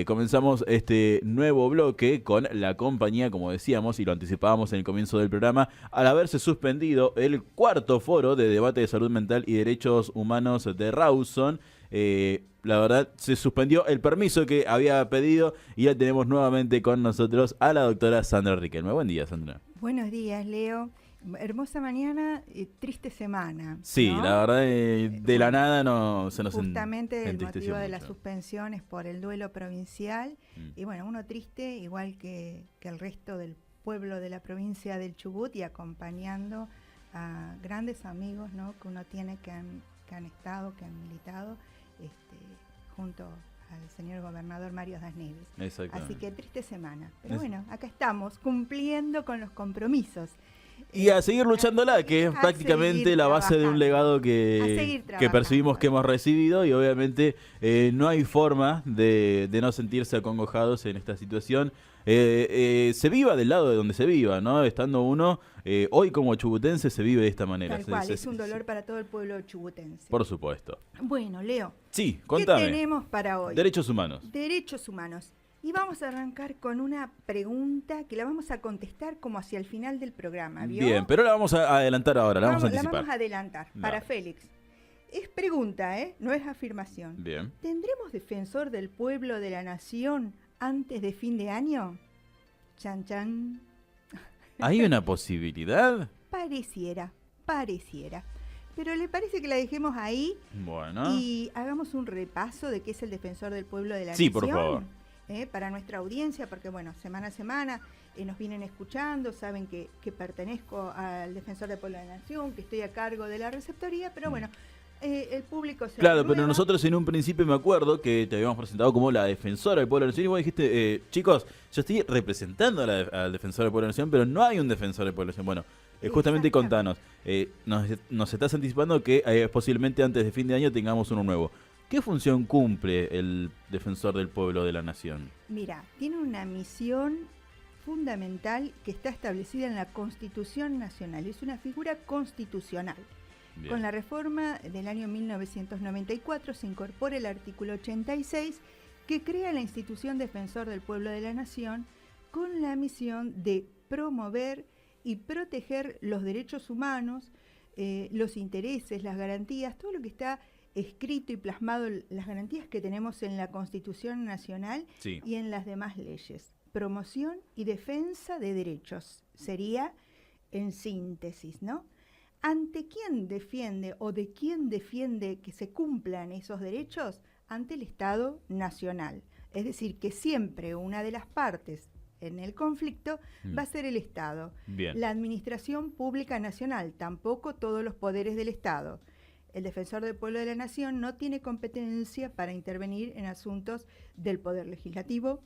comenzamos este nuevo bloque con la compañía, como decíamos y lo anticipábamos en el comienzo del programa, al haberse suspendido el cuarto foro de debate de salud mental y derechos humanos de Rawson. La verdad, se suspendió el permiso que había pedido y ya tenemos nuevamente con nosotros a la doctora Sandra Riquelme. Buen día, Sandra. Buenos días, Leo. Hermosa mañana, triste semana. Sí, ¿no? la verdad, de la nada no se nos Justamente el entristeció motivo de la mucho. suspensión es por el duelo provincial. Mm. Y bueno, uno triste, igual que el resto del pueblo de la provincia del Chubut, y acompañando a grandes amigos, ¿no?, que uno tiene que han estado, que han militado junto al señor gobernador Mario Das Neves. Exactamente. Así que triste semana. Pero bueno, acá estamos, cumpliendo con los compromisos. Y a seguir luchándola, que es prácticamente la base de un legado que percibimos que hemos recibido, y obviamente no hay forma de no sentirse acongojados en esta situación. Se viva del lado de donde se viva, ¿no? Estando uno, hoy como chubutense se vive de esta manera. Tal cual, es un dolor para todo el pueblo chubutense. Por supuesto. Bueno, Leo. Sí, contame. ¿Qué tenemos para hoy? Derechos humanos. Derechos humanos. Y vamos a arrancar con una pregunta que la vamos a contestar como hacia el final del programa, ¿vio? Bien, pero la vamos a adelantar ahora, la vamos a anticipar. La vamos a adelantar, para Félix. Es pregunta, no es afirmación. Bien. ¿Tendremos defensor del pueblo de la nación antes de fin de año? Chan, chan. ¿Hay una posibilidad? Pareciera. Pero ¿le parece que la dejemos ahí? Bueno. Y hagamos un repaso de qué es el defensor del pueblo de la nación. Sí, por favor. Para nuestra audiencia, porque bueno, semana a semana nos vienen escuchando, saben que pertenezco al Defensor del Pueblo de la Nación, que estoy a cargo de la receptoría, pero bueno, el público se Claro, renueva. pero nosotros en un principio me acuerdo que te habíamos presentado como la defensora del pueblo de la nación, y vos dijiste, chicos, yo estoy representando al defensor del pueblo de la nación, pero no hay un defensor del pueblo de la nación. Bueno, justamente contanos, nos estás anticipando que posiblemente antes de fin de año tengamos uno nuevo. ¿Qué función cumple el defensor del pueblo de la nación? Mira, tiene una misión fundamental que está establecida en la Constitución Nacional. Es una figura constitucional. Bien. Con la reforma del año 1994 se incorpora el artículo 86 que crea la institución Defensor del Pueblo de la Nación con la misión de promover y proteger los derechos humanos, los intereses, las garantías, todo lo que está escrito y plasmado, las garantías que tenemos en la Constitución Nacional y en las demás leyes. Promoción y defensa de derechos sería en síntesis, ¿no? ¿Ante quién defiende o de quién defiende que se cumplan esos derechos? Ante el Estado Nacional. Es decir, que siempre una de las partes en el conflicto va a ser el Estado. Bien. La Administración Pública Nacional, tampoco todos los poderes del Estado. El Defensor del Pueblo de la Nación no tiene competencia para intervenir en asuntos del Poder Legislativo,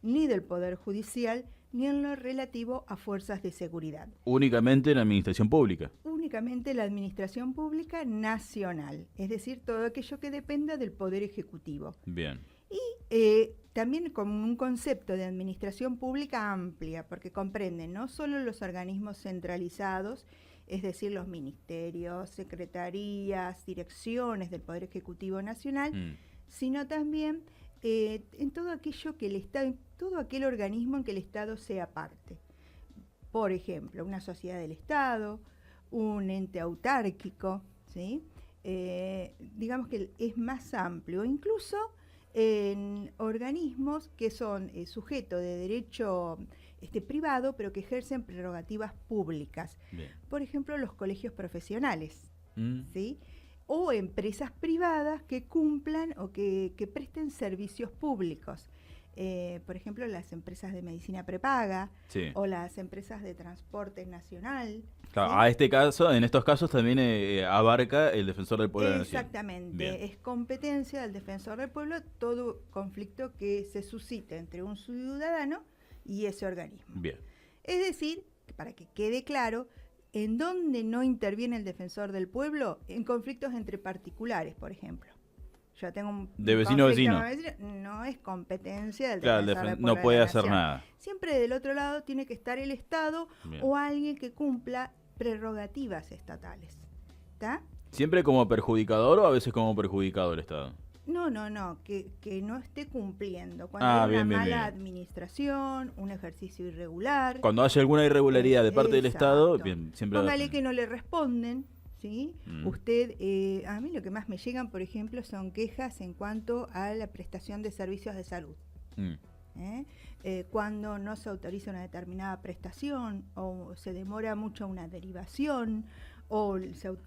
ni del Poder Judicial, ni en lo relativo a fuerzas de seguridad. Únicamente la administración pública. Únicamente la Administración Pública Nacional, es decir, todo aquello que dependa del Poder Ejecutivo. Bien. Y también con un concepto de administración pública amplia, porque comprende no solo los organismos centralizados, es decir, los ministerios, secretarías, direcciones del Poder Ejecutivo Nacional, sino también en todo aquello que el Estado, en todo aquel organismo en que el Estado sea parte. Por ejemplo, una sociedad del Estado, un ente autárquico, ¿sí? Digamos que es más amplio, incluso en organismos que son sujetos de derecho privado, pero que ejercen prerrogativas públicas. Bien. Por ejemplo, los colegios profesionales, ¿sí? O empresas privadas que cumplan o que presten servicios públicos. Por ejemplo, las empresas de medicina prepaga o las empresas de transporte nacional. Claro, ¿sí? En estos casos también abarca el Defensor del Pueblo de la Nación. Exactamente, es competencia del Defensor del Pueblo todo conflicto que se suscite entre un ciudadano y ese organismo. Bien. Es decir, para que quede claro, ¿en dónde no interviene el Defensor del Pueblo? En conflictos entre particulares, por ejemplo. Yo tengo un de vecino a vecino. No es competencia del Defensor del Pueblo. No puede hacer nada. Siempre del otro lado tiene que estar el Estado o alguien que cumpla prerrogativas estatales. ¿Está? ¿Siempre como perjudicador o a veces como perjudicado el Estado? No, que no esté cumpliendo. Cuando hay una mala administración, un ejercicio irregular. Cuando haya alguna irregularidad de parte del Estado, bien, siempre... Póngale que no le responden, ¿sí? Usted, a mí lo que más me llegan, por ejemplo, son quejas en cuanto a la prestación de servicios de salud. Cuando no se autoriza una determinada prestación o se demora mucho una derivación o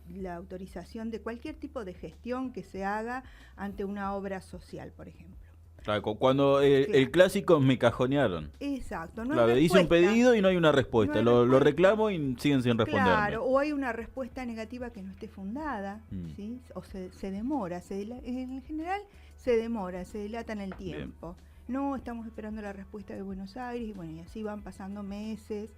la autorización de cualquier tipo de gestión que se haga ante una obra social, por ejemplo. Claro, cuando el clásico me cajonearon. Exacto. No claro, hice un pedido y no hay una respuesta. No hay lo reclamo y siguen sin responderme. Claro, o hay una respuesta negativa que no esté fundada, ¿sí? O se demora. En general se demora, se dilata en el tiempo. Bien. No, estamos esperando la respuesta de Buenos Aires y así van pasando meses.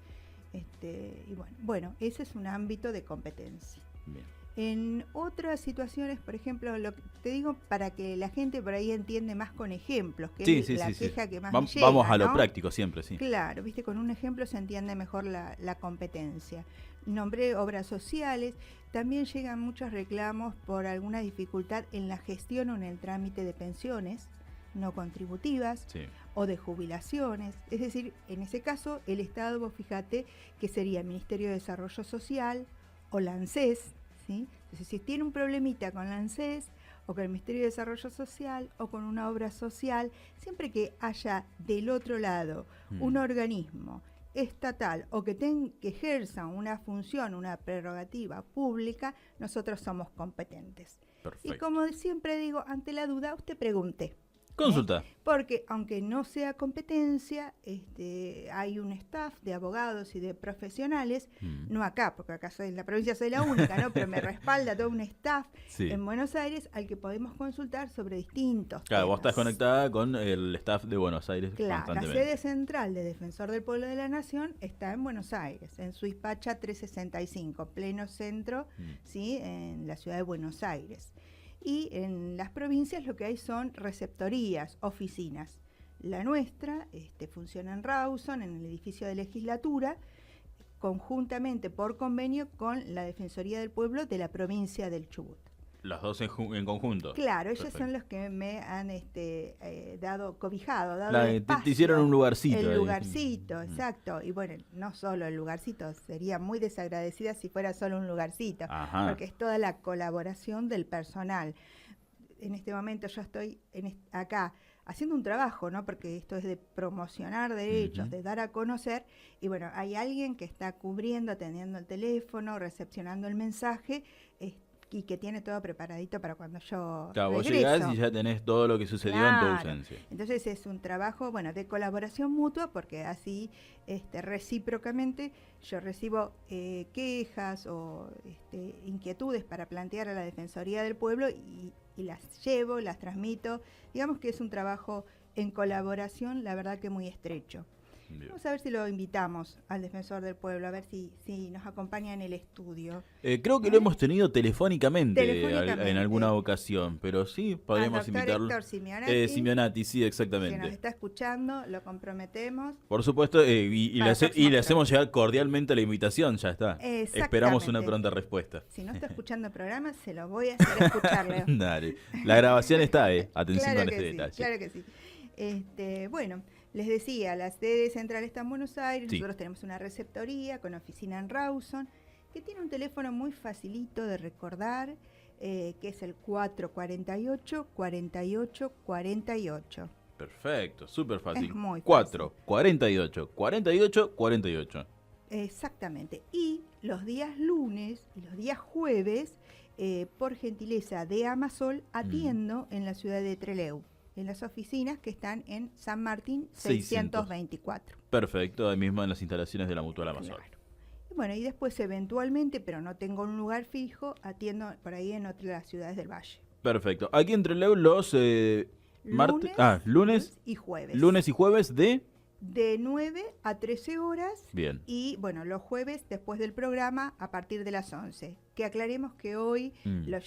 Bueno, ese es un ámbito de competencia. Bien. En otras situaciones, por ejemplo, te digo para que la gente por ahí entiende más con ejemplos, que es la queja que más me llega, vamos a lo práctico siempre, sí. Claro, viste, con un ejemplo se entiende mejor la competencia. Nombré obras sociales, también llegan muchos reclamos por alguna dificultad en la gestión o en el trámite de pensiones no contributivas o de jubilaciones. Es decir, en ese caso, el Estado, vos fíjate que sería el Ministerio de Desarrollo Social o la ANSES, ¿sí? Entonces, si tiene un problemita con la ANSES o con el Ministerio de Desarrollo Social o con una obra social, siempre que haya del otro lado un organismo estatal o que ejerza una función, una prerrogativa pública, nosotros somos competentes. Perfecto. Y como siempre digo, ante la duda, usted pregunte. Consulta. Porque aunque no sea competencia, hay un staff de abogados y de profesionales, no acá, porque acá en la provincia soy la única, ¿no? Pero me respalda todo un staff en Buenos Aires al que podemos consultar sobre distintos temas. Vos estás conectada con el staff de Buenos Aires constantemente. La sede central de Defensor del Pueblo de la Nación está en Buenos Aires, en Suipacha 365, pleno centro, ¿sí? En la ciudad de Buenos Aires. Y en las provincias lo que hay son receptorías, oficinas. La nuestra funciona en Rawson, en el edificio de legislatura, conjuntamente por convenio con la Defensoría del Pueblo de la provincia del Chubut. Las dos en conjunto. Claro, ellos son los que me han dado te hicieron un lugarcito. El lugarcito, exacto. Y bueno, no solo el lugarcito, sería muy desagradecida si fuera solo un lugarcito, porque es toda la colaboración del personal. En este momento yo estoy acá haciendo un trabajo, ¿no? Porque esto es de promocionar derechos, de dar a conocer, y bueno, hay alguien que está cubriendo, atendiendo el teléfono, recepcionando el mensaje, y que tiene todo preparadito para cuando yo regreso. Vos llegás y ya tenés todo lo que sucedió en tu ausencia. Entonces es un trabajo, de colaboración mutua, porque así recíprocamente yo recibo quejas o inquietudes para plantear a la Defensoría del Pueblo y las llevo, las transmito. Digamos que es un trabajo en colaboración, la verdad que muy estrecho. Bien. Vamos a ver si lo invitamos al Defensor del Pueblo, a ver si nos acompaña en el estudio. Creo que lo hemos tenido telefónicamente en alguna ocasión, pero sí, podríamos invitarlo. Héctor Simeonati. Simeonati, sí, exactamente. Si nos está escuchando, lo comprometemos. Por supuesto, y le hacemos llegar cordialmente la invitación, ya está. Esperamos una pronta respuesta. Si no está escuchando el programa, se lo voy a hacer escucharle. Dale, la grabación está, atención con este detalle. Claro que sí. Bueno, les decía, la sede central está en Buenos Aires, nosotros tenemos una receptoría con oficina en Rawson, que tiene un teléfono muy facilito de recordar, que es el 448-4848. Perfecto, súper fácil. Es muy fácil. 448-4848. Exactamente. Y los días lunes y los días jueves, por gentileza de Amasol, atiendo en la ciudad de Trelew, en las oficinas que están en San Martín 624. Perfecto, ahí mismo en las instalaciones de la Mutual Amasol. Claro. Y bueno, y después eventualmente, pero no tengo un lugar fijo, atiendo por ahí en otras ciudades del Valle. Perfecto. Aquí en Trelew los lunes y jueves. Lunes y jueves de 9 a 13 horas. Bien. Y bueno, los jueves después del programa a partir de las 11. Que aclaremos que hoy,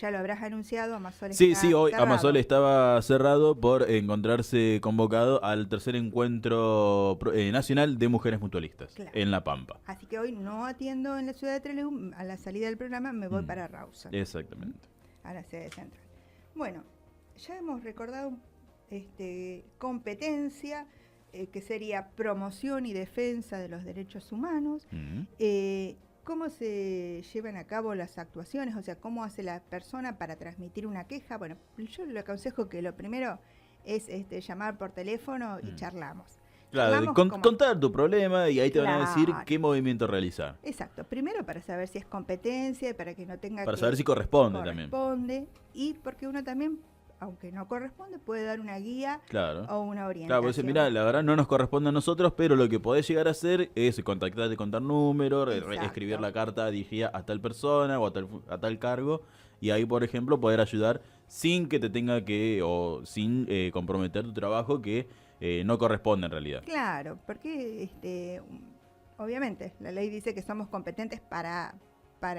ya lo habrás anunciado, Amasol está hoy cerrado. Amasol estaba cerrado por encontrarse convocado al tercer encuentro nacional de mujeres mutualistas en La Pampa. Así que hoy no atiendo en la ciudad de Trelew, a la salida del programa me voy para Rawson. Exactamente. A la sede central. Bueno, ya hemos recordado competencia, que sería promoción y defensa de los derechos humanos, cómo se llevan a cabo las actuaciones, o sea, cómo hace la persona para transmitir una queja. Bueno, yo le aconsejo que lo primero es llamar por teléfono y charlamos. Claro, contar tu problema y ahí te van a decir qué movimiento realizar. Exacto, primero para saber si es competencia, para que no tenga para saber si corresponde también. Y porque uno también, aunque no corresponde, puede dar una guía o una orientación. Claro, pues mira, la verdad no nos corresponde a nosotros, pero lo que podés llegar a hacer es contactarte con tal número, escribir la carta dirigida a tal persona o a tal cargo, y ahí, por ejemplo, poder ayudar sin que te tenga que, o sin comprometer tu trabajo que no corresponde en realidad. Claro, porque obviamente la ley dice que somos competentes para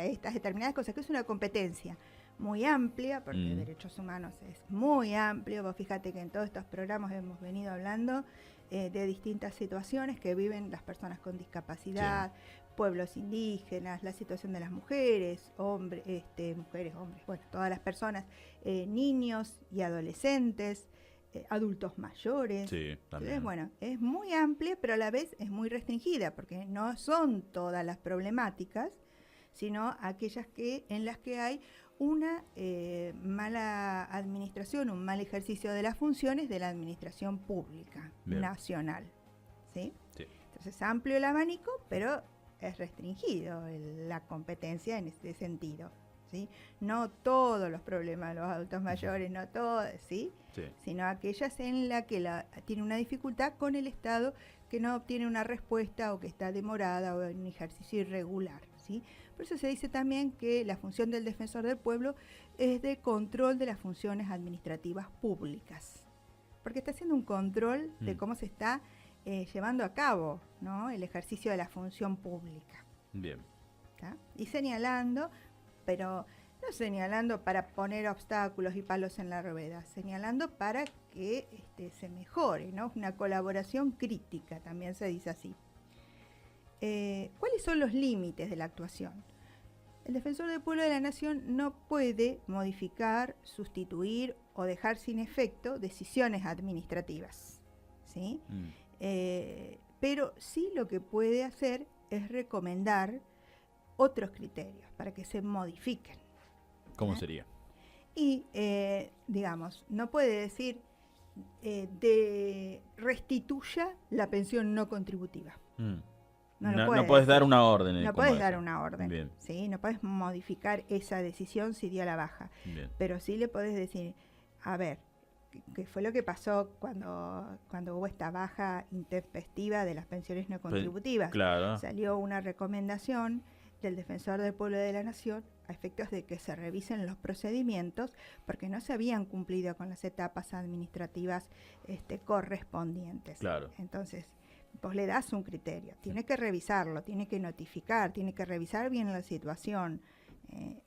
estas determinadas cosas, que es una competencia muy amplia, porque derechos humanos es muy amplio. Vos fíjate que en todos estos programas hemos venido hablando de distintas situaciones que viven las personas con discapacidad, pueblos indígenas, la situación de las mujeres, mujeres, hombres, bueno, todas las personas, niños y adolescentes, adultos mayores. Sí, también. Entonces, bueno, es muy amplia, pero a la vez es muy restringida, porque no son todas las problemáticas, sino aquellas en las que hay una mala administración, un mal ejercicio de las funciones de la administración pública nacional. ¿Sí? Entonces es amplio el abanico, pero es restringido la competencia en este sentido. ¿Sí? No todos los problemas de los adultos mayores, no todos, ¿sí? Sino aquellas en las que tiene una dificultad con el Estado, que no obtiene una respuesta o que está demorada o en un ejercicio irregular. ¿Sí? Por eso se dice también que la función del defensor del pueblo es de control de las funciones administrativas públicas, porque está haciendo un control de cómo se está llevando a cabo, ¿no?, el ejercicio de la función pública. Bien. ¿Tá? Y señalando, pero no señalando para poner obstáculos y palos en la rueda, señalando para que se mejore, ¿no? Una colaboración crítica, también se dice así. ¿Cuáles son los límites de la actuación? El defensor del pueblo de la nación no puede modificar, sustituir o dejar sin efecto decisiones administrativas, ¿sí? Pero sí lo que puede hacer es recomendar otros criterios para que se modifiquen. ¿Cómo sería? Y, digamos, no puede decir restituya la pensión no contributiva. No puedes dar una orden. No puedes dar una orden. ¿Sí? No puedes modificar esa decisión si dio la baja. Bien. Pero sí le podés decir, a ver, ¿qué fue lo que pasó cuando hubo esta baja intempestiva de las pensiones no contributivas? Claro. Salió una recomendación del Defensor del Pueblo de la Nación a efectos de que se revisen los procedimientos porque no se habían cumplido con las etapas administrativas correspondientes. Claro. Entonces, vos le das un criterio, tiene que revisarlo, tiene que notificar, tiene que revisar bien la situación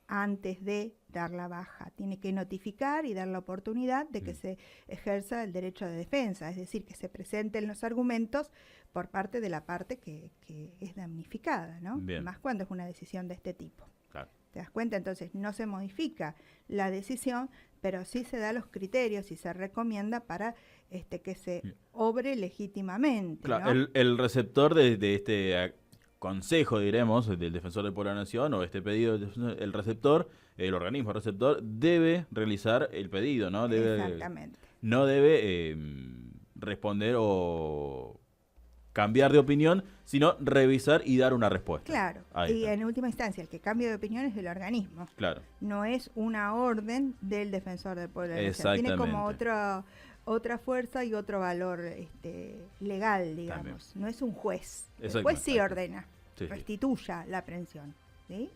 antes de dar la baja, tiene que notificar y dar la oportunidad de que se ejerza el derecho de defensa, es decir, que se presenten los argumentos por parte de la parte que es damnificada, ¿no? Bien. Más cuando es una decisión de este tipo. Claro. ¿Te das cuenta? Entonces no se modifica la decisión, pero sí se da los criterios y se recomienda para que se obre legítimamente. Claro, ¿no? el receptor de este consejo, diremos, del Defensor del Pueblo de la Nación, o este pedido, el receptor, el organismo receptor, debe realizar el pedido, ¿no? Exactamente. No debe responder o cambiar de opinión, sino revisar y dar una respuesta. Claro, y en última instancia el que cambia de opinión es el organismo. Claro. No es una orden del Defensor del Pueblo de la Nación. Tiene como otra fuerza y otro valor legal, digamos. También. No es un juez. El juez sí ordena, restituya la pensión. ¿Sí?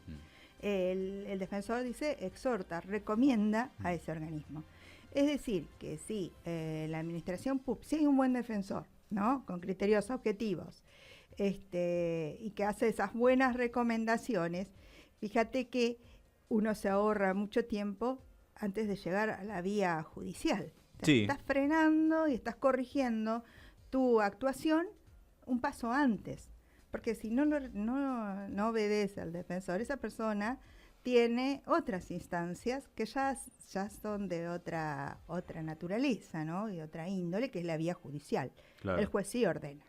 El defensor dice, exhorta, recomienda a ese organismo. Es decir, que si la administración pública, si hay un buen defensor, ¿no?, con criterios objetivos, y que hace esas buenas recomendaciones, fíjate que uno se ahorra mucho tiempo antes de llegar a la vía judicial. Estás frenando y estás corrigiendo tu actuación un paso antes, porque si no obedece al defensor, esa persona tiene otras instancias que ya son de otra naturaleza, ¿no? Y otra índole, que es la vía judicial. Claro. El juez sí ordena.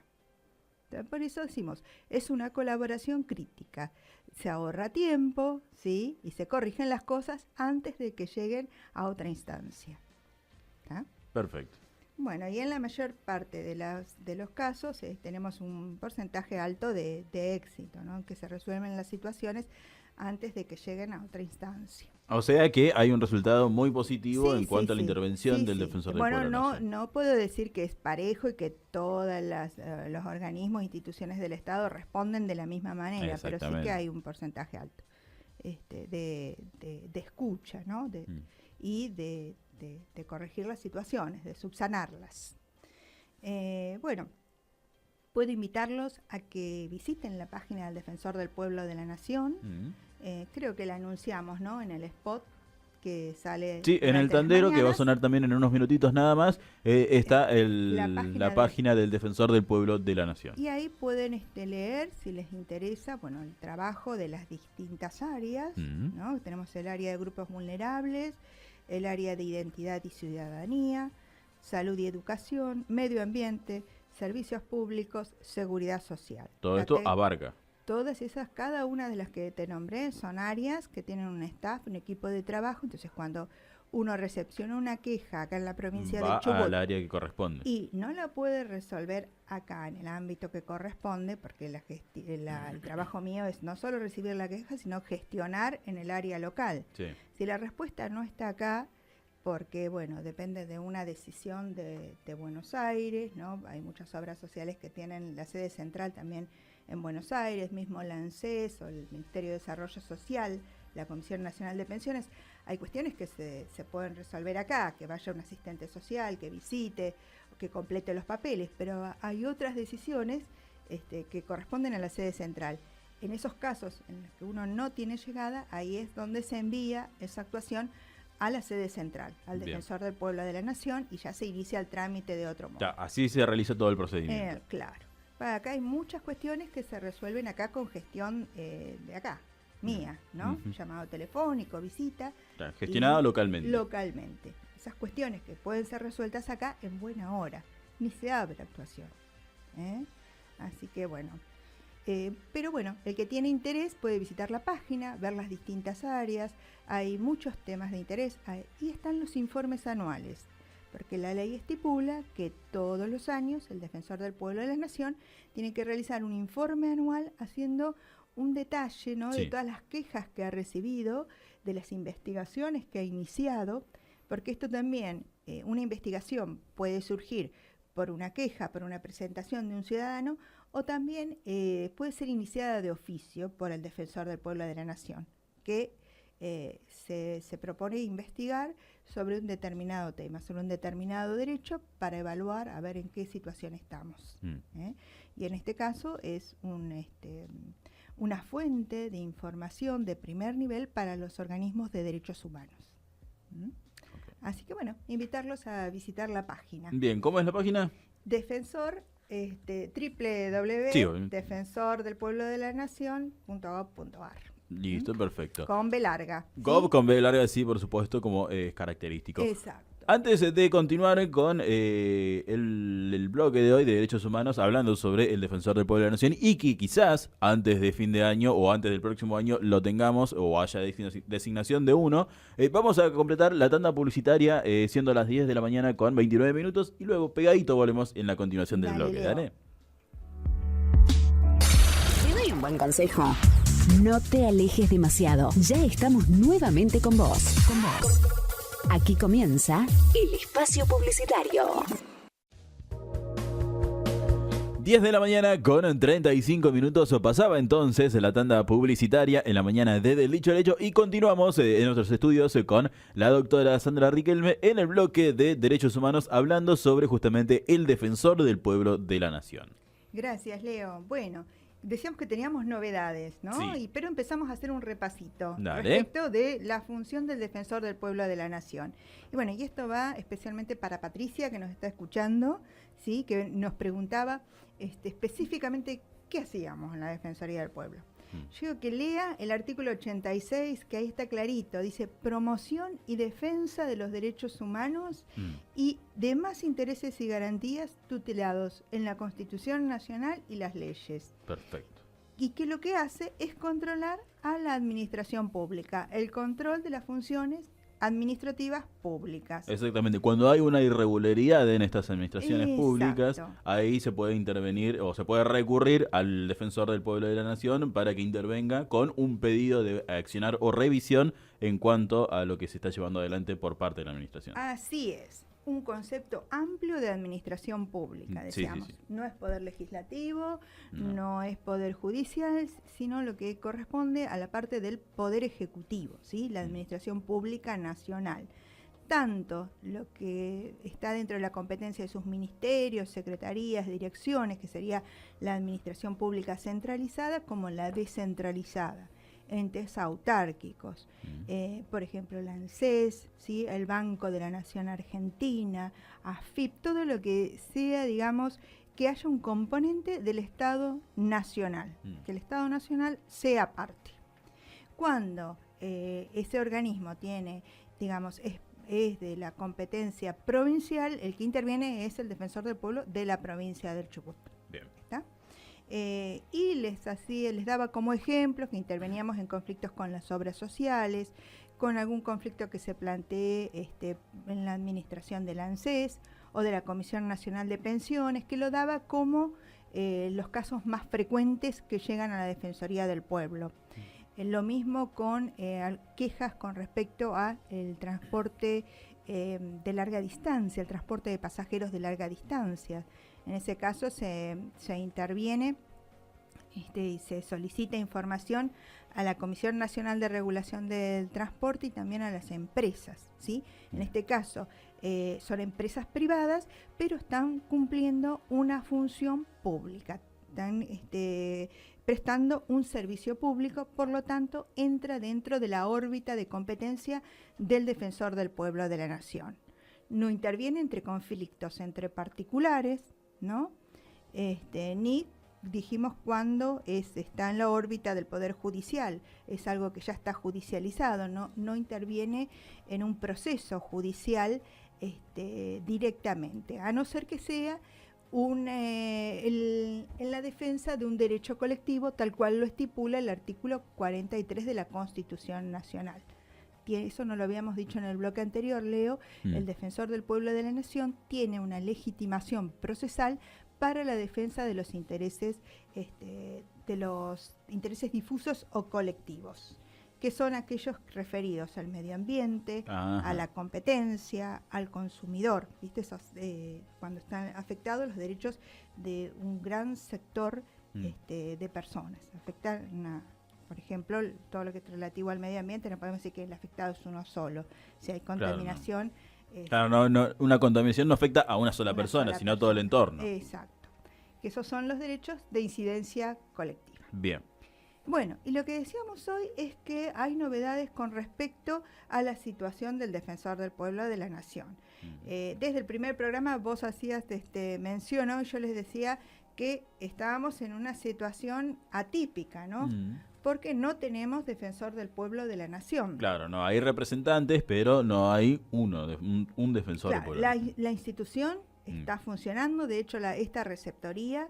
Entonces, por eso decimos, es una colaboración crítica. Se ahorra tiempo, ¿sí? Y se corrigen las cosas antes de que lleguen a otra instancia. ¿Está? Perfecto. Bueno, y en la mayor parte de los casos tenemos un porcentaje alto de éxito, ¿no? Que se resuelven las situaciones antes de que lleguen a otra instancia. O sea que hay un resultado muy positivo Sí, en cuanto a la sí, intervención sí, del sí. defensor del Bueno, pueblo. no puedo decir que es parejo y que todos los organismos e instituciones del Estado responden de la misma manera, pero sí que hay un porcentaje alto de escucha, ¿no? Y de corregir las situaciones, de subsanarlas. Bueno, puedo invitarlos a que visiten la página del Defensor del Pueblo de la Nación. Creo que la anunciamos, ¿no? En el spot que sale. Sí, en el tandero, que va a sonar también en unos minutitos nada más, está la página del Defensor del Pueblo de la Nación. Y ahí pueden leer, si les interesa, bueno, el trabajo de las distintas áreas, ¿no? Tenemos el área de grupos vulnerables, el área de identidad y ciudadanía, salud y educación, medio ambiente, servicios públicos, seguridad social. Todo esto abarca. Todas esas, cada una de las que te nombré, son áreas que tienen un staff, un equipo de trabajo. Entonces, cuando uno recepciona una queja acá en la provincia de Chubut, va al área que corresponde. Y no la puede resolver acá en el ámbito que corresponde, porque el trabajo mío es no solo recibir la queja, sino gestionar en el área local. Sí. Si la respuesta no está acá, porque, bueno, depende de una decisión de Buenos Aires, ¿no? Hay muchas obras sociales que tienen la sede central también en Buenos Aires, mismo la ANSES o el Ministerio de Desarrollo Social, la Comisión Nacional de Pensiones. Hay cuestiones que se pueden resolver acá, que vaya un asistente social, que visite, que complete los papeles, pero hay otras decisiones que corresponden a la sede central. En esos casos en los que uno no tiene llegada, ahí es donde se envía esa actuación a la sede central, al Defensor del Pueblo de la Nación, y ya se inicia el trámite de otro modo. Ya, así se realiza todo el procedimiento. Claro. Acá hay muchas cuestiones que se resuelven acá con gestión de acá, mía, ¿no? Llamado telefónico, visita. Claro, gestionado localmente. Localmente. Esas cuestiones que pueden ser resueltas acá en buena hora. Ni se abre actuación. Así que bueno. Pero bueno, el que tiene interés puede visitar la página, ver las distintas áreas. Hay muchos temas de interés. Y están los informes anuales. Porque la ley estipula que todos los años el Defensor del Pueblo de la Nación tiene que realizar un informe anual haciendo un detalle, ¿no? Sí. De todas las quejas que ha recibido, de las investigaciones que ha iniciado, porque esto también, una investigación puede surgir por una queja, por una presentación de un ciudadano, o también puede ser iniciada de oficio por el Defensor del Pueblo de la Nación, que se propone investigar sobre un determinado tema, sobre un determinado derecho, para evaluar a ver en qué situación estamos. Y en este caso es una fuente de información de primer nivel para los organismos de derechos humanos. Así que bueno, invitarlos a visitar la página. Bien, ¿cómo es la página? Defensor, www.defensordelpueblodelanacion.gov.ar. Listo, perfecto. Con B larga. Gov ¿sí? con B larga, sí, por supuesto, como es característico. Exacto. Antes de continuar con el bloque de hoy de Derechos Humanos, hablando sobre el Defensor del Pueblo de la Nación, y que quizás antes de fin de año o antes del próximo año lo tengamos o haya designación de uno, vamos a completar la tanda publicitaria siendo las 10 de la mañana con 29 minutos y luego pegadito volvemos en la continuación del bloque. ¿Dale? Te doy un buen consejo. No te alejes demasiado. Ya estamos nuevamente con vos. Aquí comienza el espacio publicitario. 10 de la mañana con 35 minutos. Pasaba entonces la tanda publicitaria en la mañana de Del Dicho al Hecho y continuamos en nuestros estudios con la doctora Sandra Riquelme en el bloque de Derechos Humanos hablando sobre justamente el Defensor del Pueblo de la Nación. Gracias, Leo. Bueno, decíamos que teníamos novedades, ¿no? Sí. Pero empezamos a hacer un repasito. Dale. Respecto de la función del Defensor del Pueblo de la Nación. Y bueno, y esto va especialmente para Patricia, que nos está escuchando, ¿sí? Que nos preguntaba específicamente qué hacíamos en la Defensoría del Pueblo. Yo digo que lea el artículo 86, que ahí está clarito, dice promoción y defensa de los derechos humanos y demás intereses y garantías tutelados en la Constitución Nacional y las leyes. Perfecto. Y que lo que hace es controlar a la administración pública, el control de las funciones administrativas públicas. Exactamente. Cuando hay una irregularidad en estas administraciones Exacto. públicas, ahí se puede intervenir o se puede recurrir al defensor del pueblo de la nación para que intervenga con un pedido de accionar o revisión en cuanto a lo que se está llevando adelante por parte de la administración. Así es. Un concepto amplio de administración pública, decíamos. Sí. No es poder legislativo, no es poder judicial, sino lo que corresponde a la parte del poder ejecutivo, ¿sí? La administración pública nacional. Tanto lo que está dentro de la competencia de sus ministerios, secretarías, direcciones, que sería la administración pública centralizada, como la descentralizada. Entes autárquicos, por ejemplo la ANSES, ¿sí? El Banco de la Nación Argentina, AFIP, todo lo que sea, digamos, que haya un componente del Estado Nacional, que el Estado Nacional sea parte. Cuando ese organismo tiene, digamos, es de la competencia provincial, el que interviene es el Defensor del Pueblo de la provincia del Chubut. Bien. ¿Está? Y les daba como ejemplos que interveníamos en conflictos con las obras sociales, con algún conflicto que se plantee en la administración del ANSES o de la Comisión Nacional de Pensiones, que lo daba como los casos más frecuentes que llegan a la Defensoría del Pueblo. Lo mismo con quejas con respecto al transporte de larga distancia, el transporte de pasajeros de larga distancia. En ese caso se interviene y se solicita información a la Comisión Nacional de Regulación del Transporte y también a las empresas, ¿sí? En este caso son empresas privadas, pero están cumpliendo una función pública, están prestando un servicio público, por lo tanto entra dentro de la órbita de competencia del Defensor del Pueblo de la Nación. No interviene entre conflictos entre particulares, ¿no? Ni dijimos cuando está en la órbita del Poder Judicial, es algo que ya está judicializado, no interviene en un proceso judicial directamente, a no ser que sea en la defensa de un derecho colectivo, tal cual lo estipula el artículo 43 de la Constitución Nacional. Eso no lo habíamos dicho en el bloque anterior, Leo. El Defensor del Pueblo de la Nación tiene una legitimación procesal para la defensa de los intereses difusos o colectivos, que son aquellos referidos al medio ambiente, a la competencia, al consumidor, ¿viste? Cuando están afectados los derechos de un gran sector de personas. Por ejemplo, todo lo que es relativo al medio ambiente, no podemos decir que el afectado es uno solo. Si hay contaminación... Claro, una contaminación no afecta a una sola persona, sino a todo el entorno. Exacto. Que esos son los derechos de incidencia colectiva. Bien. Bueno, y lo que decíamos hoy es que hay novedades con respecto a la situación del Defensor del Pueblo de la Nación. Desde el primer programa vos hacías mención, ¿no? Yo les decía que estábamos en una situación atípica, ¿no? Porque no tenemos Defensor del Pueblo de la Nación. Claro, no hay representantes, pero no hay un defensor del pueblo. La institución está funcionando, de hecho esta receptoría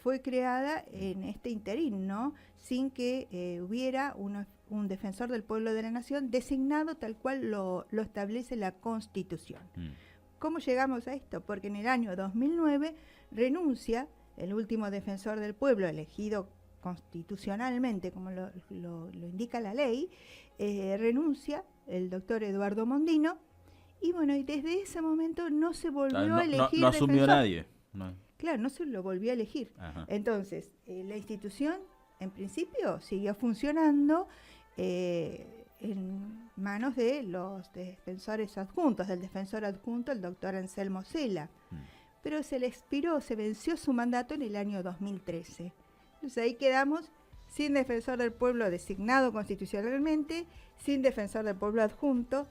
fue creada en este interín, ¿no? Sin que hubiera un Defensor del Pueblo de la Nación designado tal cual lo establece la Constitución. ¿Cómo llegamos a esto? Porque en el año 2009 renuncia el último Defensor del Pueblo elegido constitucionalmente, como lo indica la ley, renuncia el doctor Eduardo Mondino, y bueno, y desde ese momento no se volvió a elegir. No asumió defensor. nadie. No. Claro, no se lo volvió a elegir. Ajá. Entonces, la institución, en principio, siguió funcionando en manos de los defensores adjuntos, del defensor adjunto, el doctor Anselmo Cela. Pero se venció su mandato en el año 2013. Entonces ahí quedamos sin Defensor del Pueblo designado constitucionalmente, sin Defensor del Pueblo adjunto,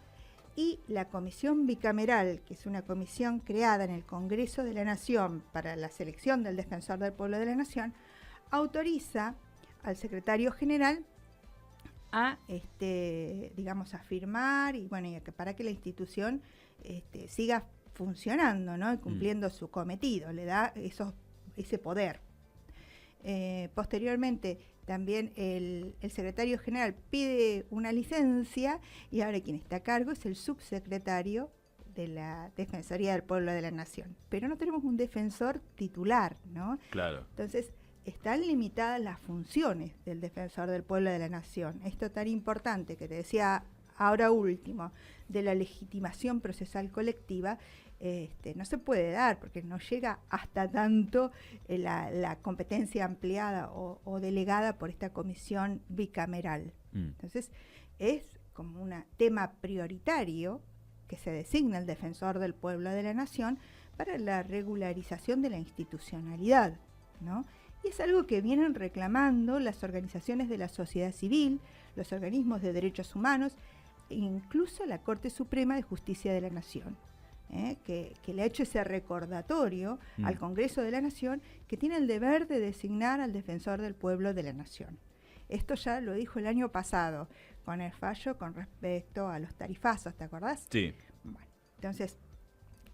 y la Comisión Bicameral, que es una comisión creada en el Congreso de la Nación para la selección del Defensor del Pueblo de la Nación, autoriza al secretario general a digamos, a firmar y bueno, para que la institución siga funcionando, ¿no? Y cumpliendo su cometido, le da ese poder. Posteriormente también el secretario general pide una licencia y ahora quien está a cargo es el subsecretario de la Defensoría del Pueblo de la Nación. Pero no tenemos un defensor titular, ¿no? Claro. Entonces, están limitadas las funciones del defensor del pueblo de la nación. Esto tan importante que te decía ahora último, de la legitimación procesal colectiva, no se puede dar porque no llega hasta tanto la competencia ampliada o delegada por esta comisión bicameral. Entonces, es como un tema prioritario que se designa el defensor del pueblo de la nación para la regularización de la institucionalidad, ¿no? Y es algo que vienen reclamando las organizaciones de la sociedad civil, los organismos de derechos humanos e incluso la Corte Suprema de Justicia de la Nación, que le ha hecho ese recordatorio al Congreso de la Nación que tiene el deber de designar al defensor del pueblo de la nación. Esto ya lo dijo el año pasado con el fallo con respecto a los tarifazos, ¿te acordás? Sí. Bueno, entonces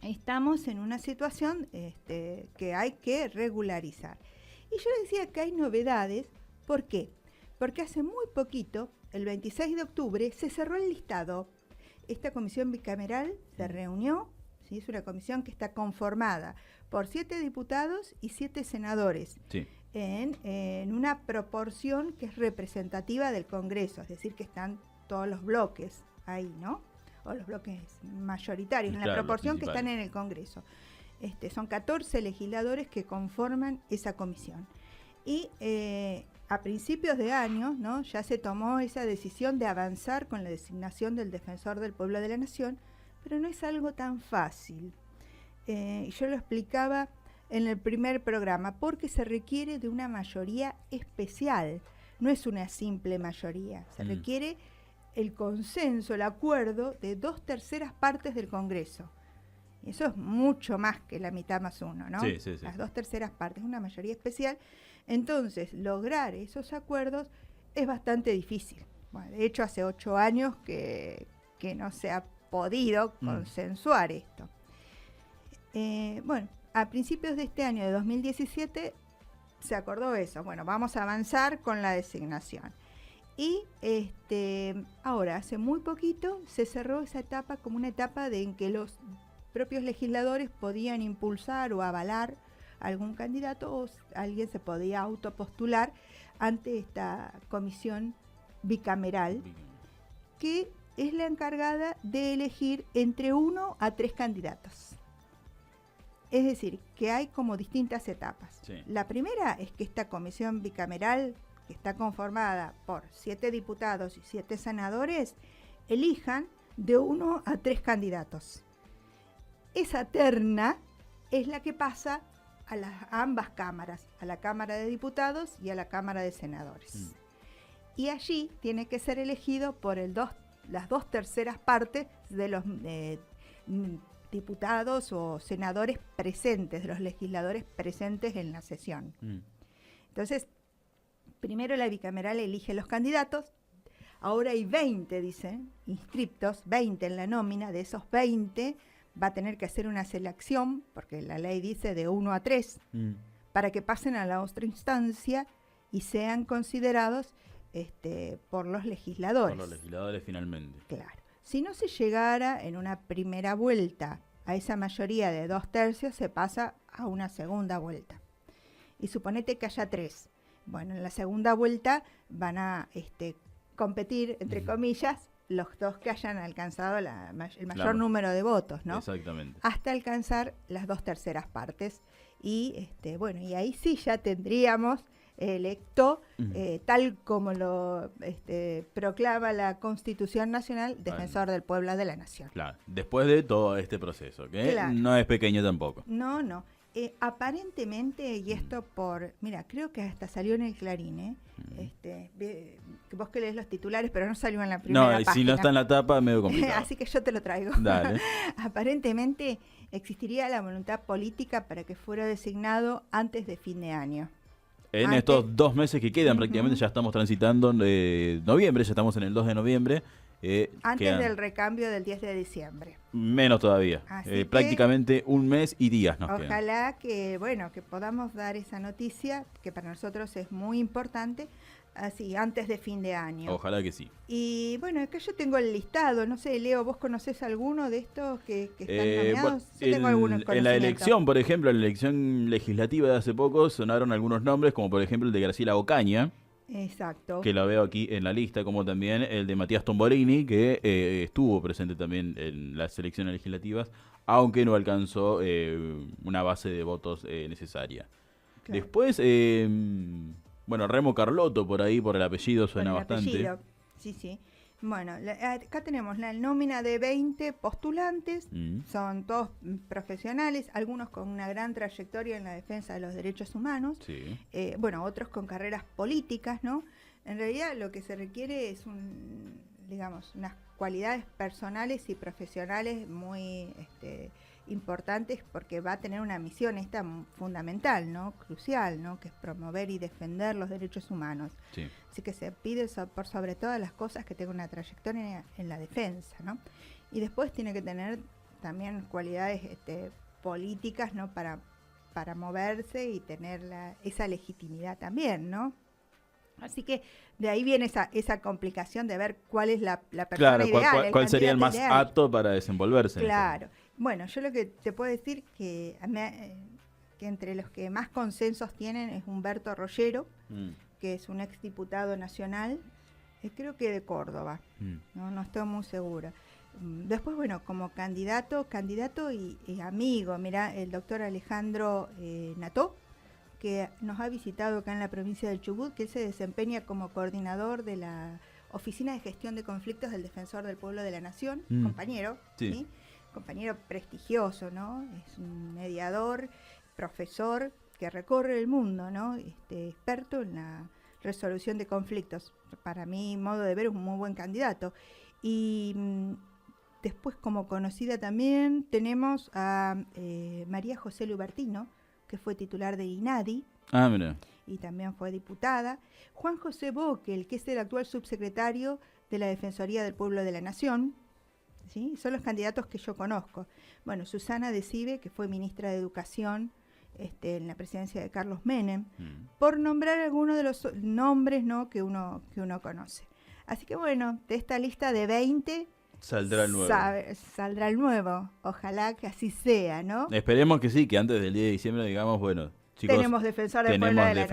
estamos en una situación que hay que regularizar. Y yo decía que hay novedades. ¿Por qué? Porque hace muy poquito, el 26 de octubre, se cerró el listado. Esta comisión bicameral se reunió, ¿sí? Es una comisión que está conformada por 7 diputados y 7 senadores, Sí. en una proporción que es representativa del Congreso, es decir, que están todos los bloques ahí, ¿no? O los bloques mayoritarios, en la Claro, proporción los que están en el Congreso. Son 14 legisladores que conforman esa comisión. Y a principios de año, ¿no? Ya se tomó esa decisión de avanzar con la designación del defensor del pueblo de la nación, pero no es algo tan fácil. Yo lo explicaba en el primer programa, porque se requiere de una mayoría especial, no es una simple mayoría, se requiere el consenso, el acuerdo de 2/3 partes del Congreso. Eso es mucho más que la mitad más uno, ¿no? Sí, sí, sí. Las 2/3 partes, una mayoría especial. Entonces, lograr esos acuerdos es bastante difícil. Bueno, de hecho, hace 8 años que no se ha podido consensuar esto. Bueno, a principios de este año de 2017 se acordó eso. Bueno, vamos a avanzar con la designación. Y ahora, hace muy poquito, se cerró esa etapa como una etapa en que los propios legisladores podían impulsar o avalar algún candidato o alguien se podía autopostular ante esta comisión bicameral que es la encargada de elegir entre 1 a 3 candidatos. Es decir, que hay como distintas etapas. Sí. La primera es que esta comisión bicameral, que está conformada por 7 diputados y 7 senadores, elijan de 1 a 3 candidatos. Esa terna es la que pasa a ambas cámaras, a la Cámara de Diputados y a la Cámara de Senadores. Y allí tiene que ser elegido por las 2/3 partes de los diputados o senadores presentes, de los legisladores presentes en la sesión. Entonces, primero la bicameral elige los candidatos. Ahora hay 20, dicen, inscriptos, 20 en la nómina. De esos 20 va a tener que hacer una selección, porque la ley dice de 1 a 3, para que pasen a la otra instancia y sean considerados por los legisladores. Por los legisladores finalmente. Claro. Si no se llegara en una primera vuelta a esa mayoría de 2/3, se pasa a una segunda vuelta. Y suponete que haya 3. Bueno, en la segunda vuelta van a competir, entre comillas, los 2 que hayan alcanzado el mayor número de votos, ¿no? Exactamente. Hasta alcanzar las 2/3 partes. Y bueno, y ahí sí ya tendríamos electo, tal como lo proclama la Constitución Nacional, defensor del pueblo de la nación. Claro, después de todo este proceso, que Claro. no es pequeño tampoco. No. Aparentemente, y esto mira, creo que hasta salió en el Clarín, que vos que lees los titulares, pero no salió en la primera No, y página. si no está en la tapa, medio complicado. Así que yo te lo traigo. Dale. En estos 2 meses que quedan, prácticamente ya estamos transitando noviembre, ya estamos en el 2 de noviembre. Antes del recambio del 10 de diciembre. Menos todavía. Prácticamente un mes y días nos quedan. Ojalá que podamos dar esa noticia, que para nosotros es muy importante, así antes de fin de año. Ojalá que sí. Y bueno, acá yo tengo el listado, no sé, Leo, ¿vos conocés alguno de estos que están nominados? Yo tengo algunos en la elección, por ejemplo, en la elección legislativa de hace poco, sonaron algunos nombres, como por ejemplo el de Graciela Ocaña. Exacto. Que lo veo aquí en la lista, como también el de Matías Tombolini, que estuvo presente también en las elecciones legislativas, aunque no alcanzó una base de votos necesaria. Claro. Después, Remo Carlotto, por ahí, por el apellido, suena bastante. Apellido. Sí, sí. Bueno, acá tenemos la nómina de 20 postulantes, son todos profesionales, algunos con una gran trayectoria en la defensa de los derechos humanos, sí. Otros con carreras políticas, ¿no? En realidad lo que se requiere es unas cualidades personales y profesionales muy importantes, porque va a tener una misión esta fundamental, ¿no? Crucial, ¿no? Que es promover y defender los derechos humanos. Sí. Así que se pide por sobre todas las cosas que tenga una trayectoria en la defensa, ¿no? Y después tiene que tener también cualidades políticas, ¿no? Para moverse y tener esa legitimidad también, ¿no? Así que de ahí viene esa complicación de ver cuál es la persona ideal. ¿Cuál sería el más apto para desenvolverse? Claro. Bueno, yo lo que te puedo decir que entre los que más consensos tienen es Humberto Rollero, que es un exdiputado nacional, creo que de Córdoba, no estoy muy segura. Después, como candidato y amigo, mira, el doctor Alejandro Nató, que nos ha visitado acá en la provincia del Chubut, que él se desempeña como coordinador de la Oficina de Gestión de Conflictos del Defensor del Pueblo de la Nación, compañero, ¿sí? Compañero prestigioso, ¿no? Es un mediador, profesor que recorre el mundo, ¿no? Experto en la resolución de conflictos. Para mi modo de ver es un muy buen candidato. Y después, como conocida también, tenemos a María José Lubertino, que fue titular de INADI. Ah, mira. Y también fue diputada. Juan José Boquel, que es el actual subsecretario de la Defensoría del Pueblo de la Nación. ¿Sí? Son los candidatos que yo conozco. Bueno, Susana Decibe, que fue ministra de Educación en la presidencia de Carlos Menem, por nombrar algunos de los nombres, ¿no? que uno conoce. Así que de esta lista de 20... Saldrá el nuevo. Saldrá el nuevo. Ojalá que así sea, ¿no? Esperemos que sí, que antes del 10 de diciembre digamos, chicos, tenemos defensor del pueblo de la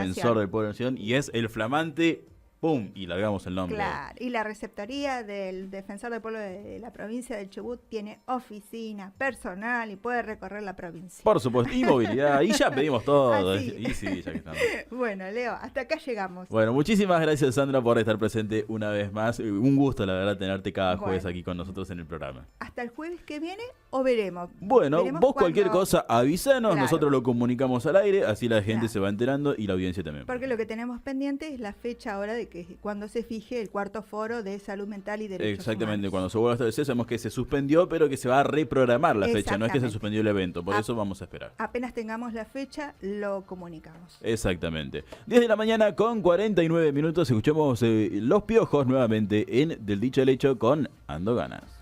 nación y es el flamante... ¡Pum! Y largamos el nombre. Claro, y la receptoría del Defensor del Pueblo de la provincia del Chubut tiene oficina, personal y puede recorrer la provincia. Por supuesto, y movilidad, y ya pedimos todo. Y sí, ya que estamos. Bueno, Leo, hasta acá llegamos. Bueno, muchísimas gracias, Sandra, por estar presente una vez más. Un gusto, la verdad, tenerte cada jueves aquí con nosotros en el programa. Hasta el jueves que viene o veremos. Bueno, vos cualquier cosa avisanos, nosotros lo comunicamos al aire, así la gente se va enterando y la audiencia también. Porque lo que tenemos pendiente es la fecha ahora de que cuando se fije el cuarto foro de salud mental y derechos Exactamente, humanos. Cuando se vuelva a establecer sabemos que se suspendió, pero que se va a reprogramar la fecha, no es que se suspendió el evento, por eso vamos a esperar. Apenas tengamos la fecha, lo comunicamos. Exactamente. 10 de la mañana con 49 minutos, escuchamos Los Piojos nuevamente en Del Dicho al Hecho con Ando Ganas.